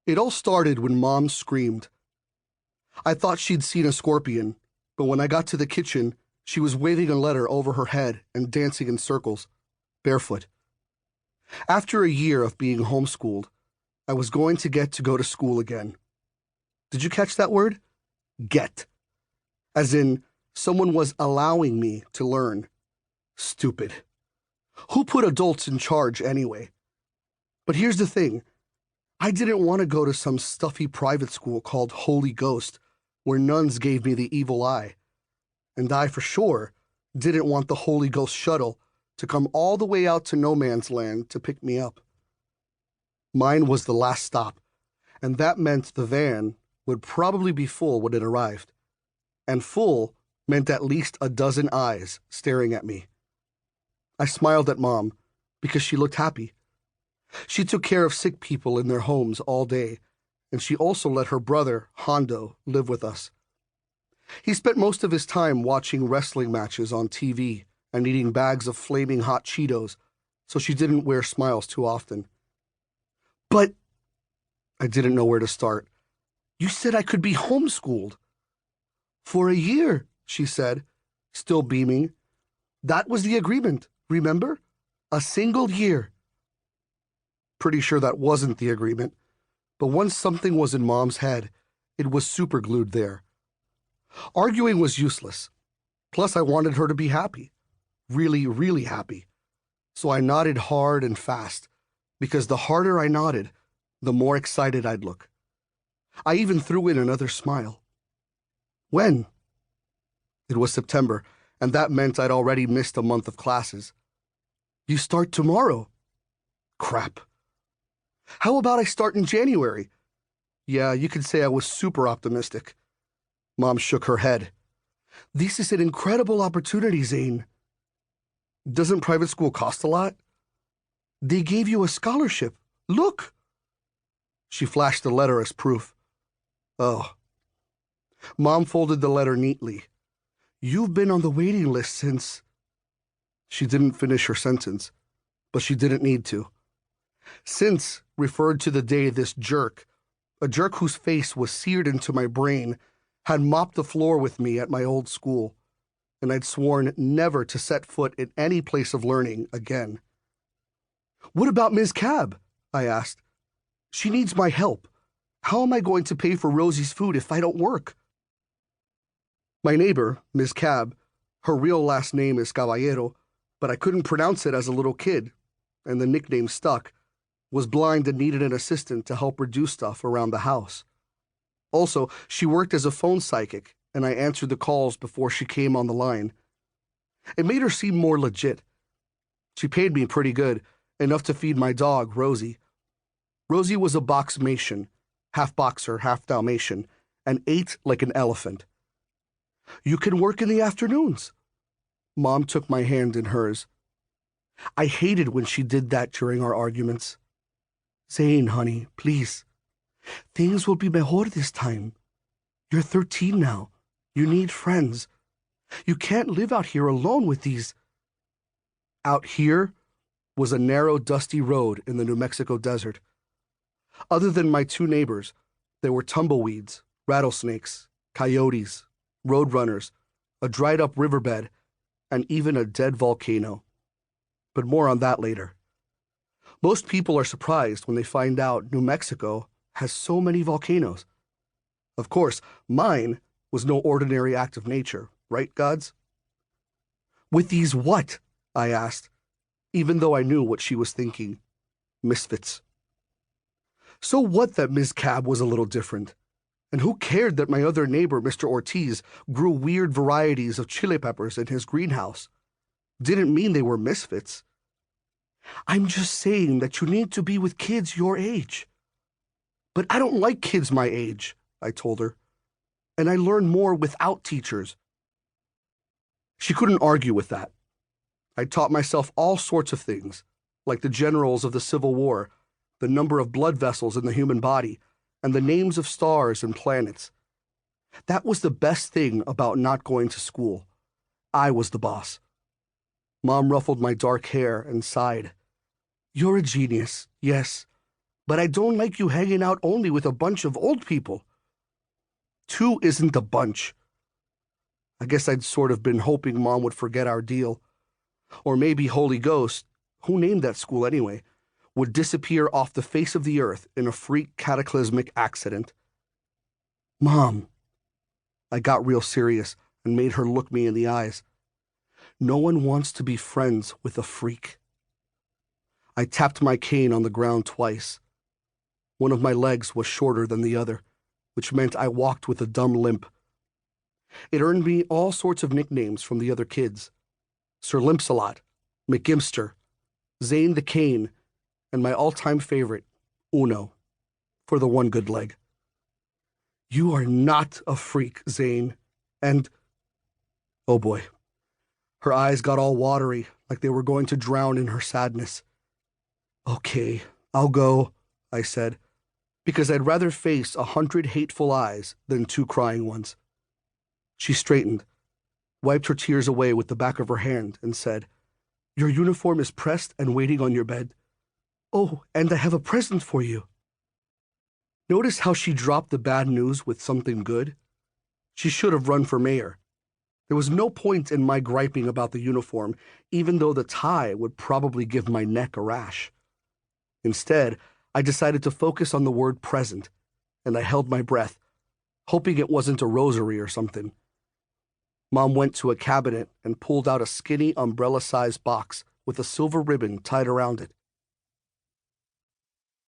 It all started when Mom screamed. I thought she'd seen a scorpion, but when I got to the kitchen, she was waving a letter over her head and dancing in circles, barefoot. After a year of being homeschooled, I was going to get to go to school again. Did you catch that word? Get. As in, someone was allowing me to learn. Stupid. Who put adults in charge anyway? But here's the thing. I didn't want to go to some stuffy private school called Holy Ghost, where nuns gave me the evil eye. And I, for sure, didn't want the Holy Ghost shuttle to come all the way out to no man's land to pick me up. Mine was the last stop, and that meant the van would probably be full when it arrived. And full meant at least a dozen eyes staring at me. I smiled at Mom because she looked happy. She took care of sick people in their homes all day, and she also let her brother, Hondo, live with us. He spent most of his time watching wrestling matches on TV and eating bags of flaming hot Cheetos, so she didn't wear smiles too often. But I didn't know where to start. You said I could be homeschooled. For a year, she said, still beaming. That was the agreement, remember? A single year. Pretty sure that wasn't the agreement, but once something was in Mom's head, it was superglued there. Arguing was useless. Plus, I wanted her to be happy. Really, really happy. So I nodded hard and fast, because the harder I nodded, the more excited I'd look. I even threw in another smile. When? It was September, and that meant I'd already missed a month of classes. You start tomorrow. Crap. How about I start in January? Yeah, you could say I was super optimistic. Mom shook her head. This is an incredible opportunity, Zane. Doesn't private school cost a lot? They gave you a scholarship. Look! She flashed the letter as proof. Oh. Mom folded the letter neatly. You've been on the waiting list since... She didn't finish her sentence, but she didn't need to. Since referred to the day this jerk, a jerk whose face was seared into my brain, had mopped the floor with me at my old school, and I'd sworn never to set foot in any place of learning again. What about Ms. Cab? I asked. She needs my help. How am I going to pay for Rosie's food if I don't work? My neighbor, Ms. Cab, her real last name is Caballero, but I couldn't pronounce it as a little kid, and the nickname stuck, was blind and needed an assistant to help her do stuff around the house. Also, she worked as a phone psychic, and I answered the calls before she came on the line. It made her seem more legit. She paid me pretty good, enough to feed my dog, Rosie. Rosie was a box-Mason, half boxer, half Dalmatian, and ate like an elephant. You can work in the afternoons. Mom took my hand in hers. I hated when she did that during our arguments. Zane, honey, please. Things will be mejor this time. You're 13 now. You need friends. You can't live out here alone with these. Out here was a narrow, dusty road in the New Mexico desert. Other than my two neighbors, there were tumbleweeds, rattlesnakes, coyotes, roadrunners, a dried-up riverbed, and even a dead volcano. But more on that later. Most people are surprised when they find out New Mexico has so many volcanoes. Of course, mine was no ordinary act of nature, right, gods? With these what? I asked, even though I knew what she was thinking. Misfits. So what that Ms. Cab was a little different? And who cared that my other neighbor, Mr. Ortiz, grew weird varieties of chili peppers in his greenhouse? Didn't mean they were misfits. I'm just saying that you need to be with kids your age. But I don't like kids my age, I told her. And I learn more without teachers. She couldn't argue with that. I taught myself all sorts of things, like the generals of the Civil War, the number of blood vessels in the human body, and the names of stars and planets. That was the best thing about not going to school. I was the boss. Mom ruffled my dark hair and sighed. You're a genius, yes, But I don't like you hanging out only with a bunch of old people. 2 isn't a bunch. I guess I'd sort of been hoping Mom would forget our deal. Or maybe Holy Ghost, who named that school anyway, would disappear off the face of the earth in a freak cataclysmic accident. Mom. I got real serious and made her look me in the eyes. No one wants to be friends with a freak. I tapped my cane on the ground twice. One of my legs was shorter than the other, which meant I walked with a dumb limp. It earned me all sorts of nicknames from the other kids. Sir Limpsalot, McGimster, Zane the Cane, and my all-time favorite, Uno, for the one good leg. You are not a freak, Zane, and... Oh boy. Her eyes got all watery, like they were going to drown in her sadness. Okay, I'll go, I said, because I'd rather face 100 hateful eyes than 2 crying ones. She straightened, wiped her tears away with the back of her hand, and said, Your uniform is pressed and waiting on your bed. Oh, and I have a present for you. Notice how she dropped the bad news with something good? She should have run for mayor. There was no point in my griping about the uniform, even though the tie would probably give my neck a rash. Instead, I decided to focus on the word present, and I held my breath, hoping it wasn't a rosary or something. Mom went to a cabinet and pulled out a skinny umbrella-sized box with a silver ribbon tied around it.